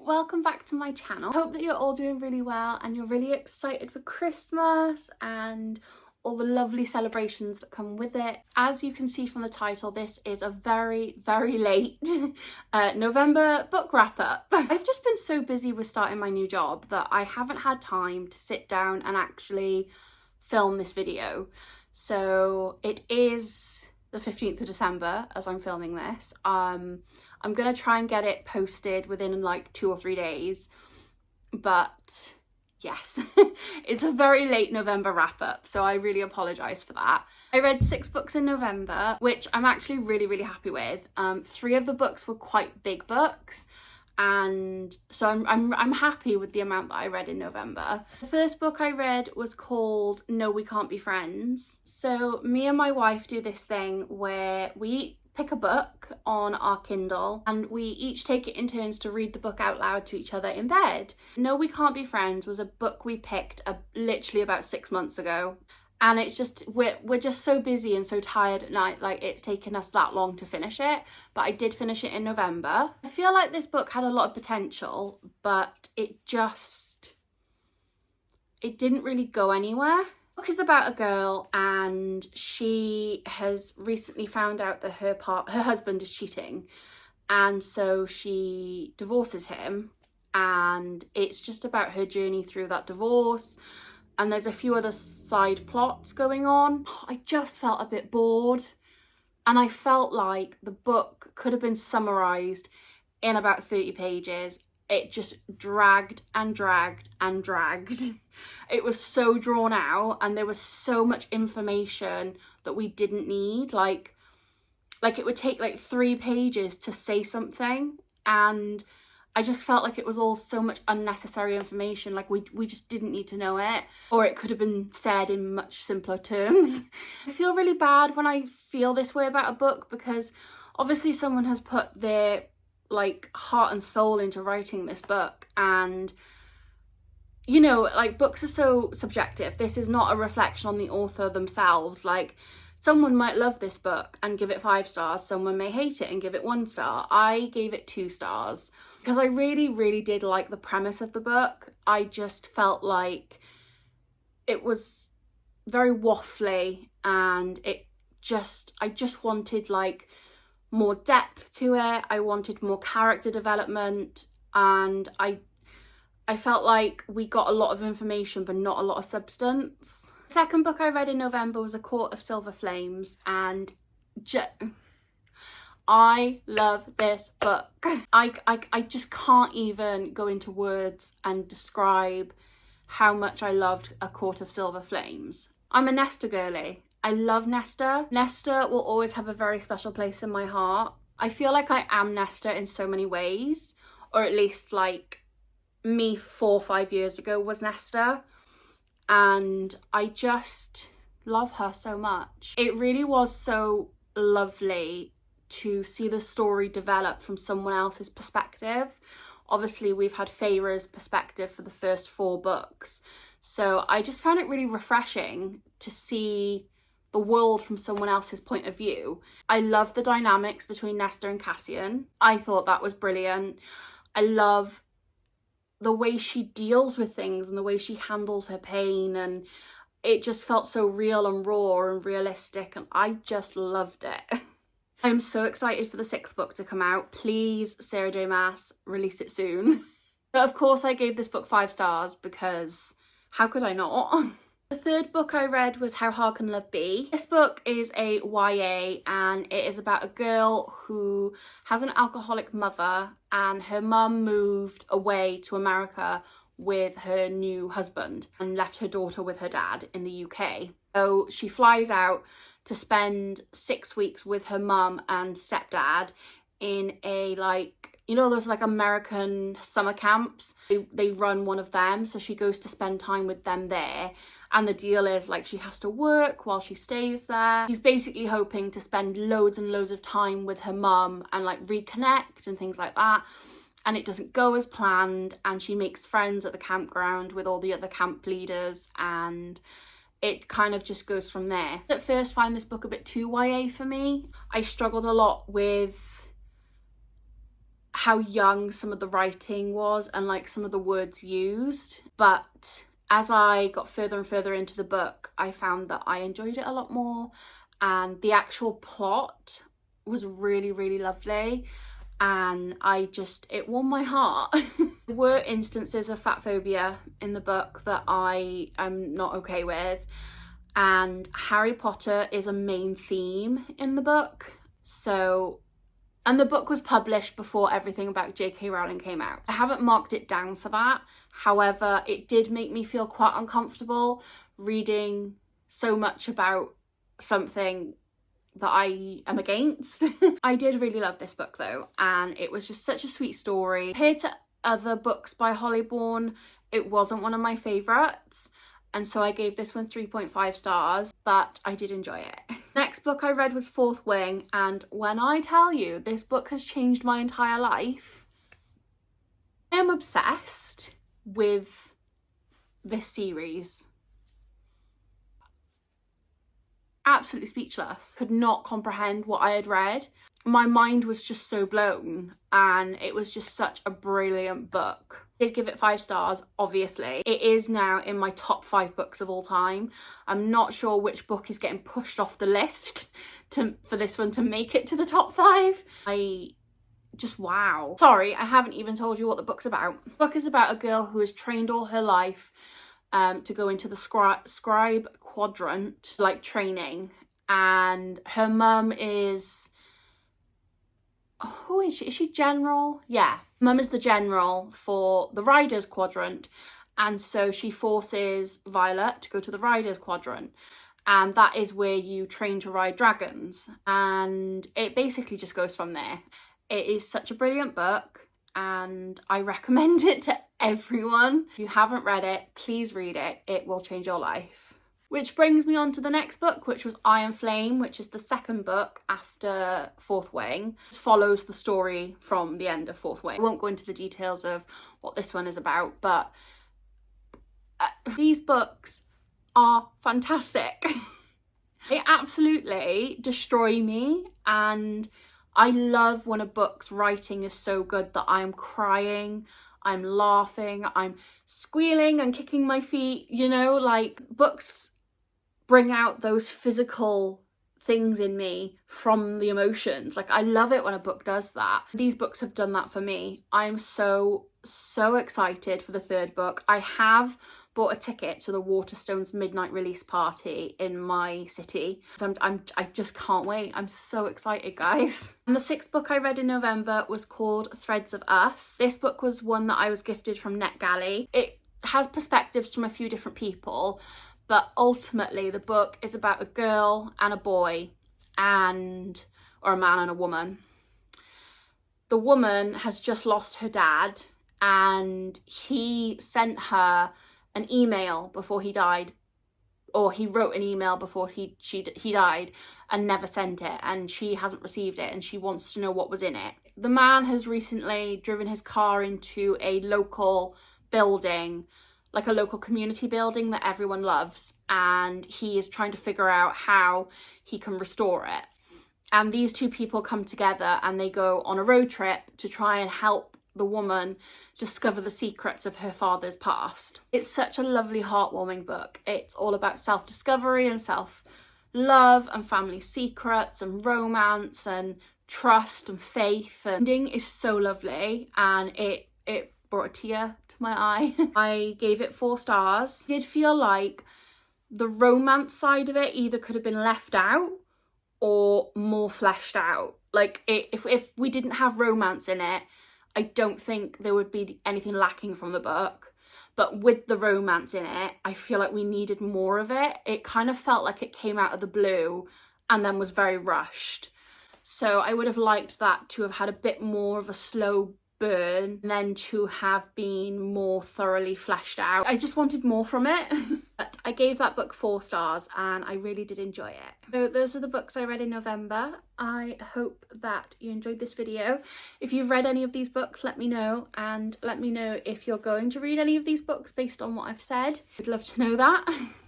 welcome back to my channel. Hope that you're all doing really well and you're really excited for Christmas and all the lovely celebrations that come with it. As you can see from the title, this is a very late November book wrap up. I've just been so busy with starting my new job that I haven't had time to sit down and actually film this video. So it is the 15th of December as I'm filming this. I'm gonna try and get it posted within like 2 or 3 days, but yes, it's a very late November wrap up, so I really apologise for that. I read 6 books in November, which I'm actually really happy with. 3 of the books were quite big books, and so I'm happy with the amount that I read in November. The first book I read was called No We Can't Be Friends. So me and my wife do this thing where we pick a book on our Kindle and we each take it in turns to read the book out loud to each other in bed. No We Can't Be Friends was a book we picked literally about 6 months ago. And it's just, we're just so busy and so tired at night, like it's taken us that long to finish it. But I did finish it in November. I feel like this book had a lot of potential, but it didn't really go anywhere. The book is about a girl and she has recently found out that her husband is cheating. And so she divorces him, and it's just about her journey through that divorce. And there's a few other side plots going on. I just felt a bit bored, and I felt like the book could have been summarised in about 30 pages. It just dragged and dragged and dragged. It was so drawn out, and there was so much information that we didn't need. Like it would take like 3 pages to say something, and I just felt like it was all so much unnecessary information. Like we just didn't need to know it, or it could have been said in much simpler terms. I feel really bad when I feel this way about a book, because obviously someone has put their like heart and soul into writing this book, and you know, like books are so subjective. This is not a reflection on the author themselves. Like someone might love this book and give it 5 stars, someone may hate it and give it 1 star. I gave it 2 stars because I really did like the premise of the book. I just felt like it was very waffly, and I just wanted like more depth to it. I wanted more character development, and I felt like we got a lot of information but not a lot of substance. The second book I read in November was A Court of Silver Flames, and I love this book. I just can't even go into words and describe how much I loved A Court of Silver Flames. I'm a Nesta girly. I love Nesta. Nesta will always have a very special place in my heart. I feel like I am Nesta in so many ways, or at least like me 4 or 5 years ago was Nesta, and I just love her so much. It really was so lovely to see the story develop from someone else's perspective. Obviously we've had Feyre's perspective for the first 4 books, so I just found it really refreshing to see the world from someone else's point of view. I love the dynamics between Nesta and Cassian. I thought that was brilliant. I love the way she deals with things and the way she handles her pain, and it just felt so real and raw and realistic, and I just loved it. I'm so excited for the 6th book to come out. Please, Sarah J Maas, release it soon. But of course I gave this book 5 stars because how could I not? The 3rd book I read was How Hard Can Love Be? This book is a YA, and it is about a girl who has an alcoholic mother, and her mum moved away to America with her new husband and left her daughter with her dad in the UK. So she flies out to spend 6 weeks with her mum and stepdad in a, like, you know, those like American summer camps. They run one of them, so she goes to spend time with them there. And the deal is like she has to work while she stays there. She's basically hoping to spend loads and loads of time with her mum and like reconnect and things like that. And it doesn't go as planned, and she makes friends at the campground with all the other camp leaders, and it kind of just goes from there. At first, find this book a bit too YA for me. I struggled a lot with how young some of the writing was and like some of the words used. But as I got further and further into the book, I found that I enjoyed it a lot more, and the actual plot was really, really lovely, and it warmed my heart. There were instances of fat phobia in the book that I am not okay with, and Harry Potter is a main theme in the book. So, and the book was published before everything about J.K. Rowling came out. I haven't marked it down for that. However, it did make me feel quite uncomfortable reading so much about something that I am against. I did really love this book though, and it was just such a sweet story. Compared to other books by Holly Bourne, it wasn't one of my favourites, and so I gave this one 3.5 stars, but I did enjoy it. Next book I read was Fourth Wing, and when I tell you this book has changed my entire life, I am obsessed with this series. Absolutely speechless. Could not comprehend what I had read. My mind was just so blown, and it was just such a brilliant book. I did give it 5 stars, obviously. It is now in my top 5 books of all time. I'm not sure which book is getting pushed off the list for this one to make it to the top 5. Wow. Sorry, I haven't even told you what the book's about. The book is about a girl who has trained all her life to go into the scribe quadrant, like training, and her mum is, who is she? Is she general? Yeah, mum is the general for the riders quadrant, and so she forces Violet to go to the riders quadrant, and that is where you train to ride dragons, and it basically just goes from there. It is such a brilliant book, and I recommend it to everyone. If you haven't read it, please read it. It will change your life. Which brings me on to the next book, which was Iron Flame, which is the second book after Fourth Wing. It follows the story from the end of Fourth Wing. I won't go into the details of what this one is about, but these books are fantastic. They absolutely destroy me, and I love when a book's writing is so good that I'm crying, I'm laughing, I'm squealing and kicking my feet, you know, like books bring out those physical things in me from the emotions. Like, I love it when a book does that. These books have done that for me. I'm so excited for the third book. I have bought a ticket to the Waterstones midnight release party in my city. So I just can't wait. I'm so excited, guys. And the 6th book I read in November was called Threads of Us. This book was one that I was gifted from NetGalley. It has perspectives from a few different people, but ultimately the book is about a girl and a boy, or a man and a woman. The woman has just lost her dad, and he sent her an email before he died, or he wrote an email before he died and never sent it, and she hasn't received it, and she wants to know what was in it. The man has recently driven his car into a local building, like a local community building that everyone loves, and he is trying to figure out how he can restore it. And these two people come together and they go on a road trip to try and help the woman discover the secrets of her father's past. It's such a lovely, heartwarming book. It's all about self-discovery and self-love and family secrets and romance and trust and faith. And the ending is so lovely, and it brought a tear to my eye. I gave it 4 stars. I did feel like the romance side of it either could have been left out or more fleshed out. Like, if we didn't have romance in it, I don't think there would be anything lacking from the book. But with the romance in it, I feel like we needed more of it. It kind of felt like it came out of the blue and then was very rushed. So I would have liked that to have had a bit more of a slow burn, and then to have been more thoroughly fleshed out. I just wanted more from it. But I gave that book 4 stars, and I really did enjoy it. So those are the books I read in November. I hope that you enjoyed this video. If you've read any of these books, let me know, and let me know if you're going to read any of these books based on what I've said. I'd love to know that.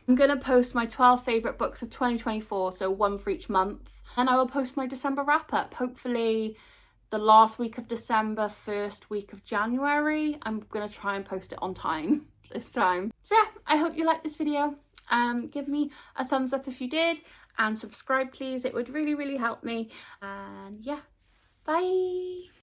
I'm gonna post my 12 favourite books of 2024, so one for each month, and I will post my December wrap-up, hopefully the last week of December, first week of January. I'm gonna try and post it on time this time. So yeah, I hope you liked this video. Give me a thumbs up if you did, and subscribe please, it would really help me. And yeah, bye.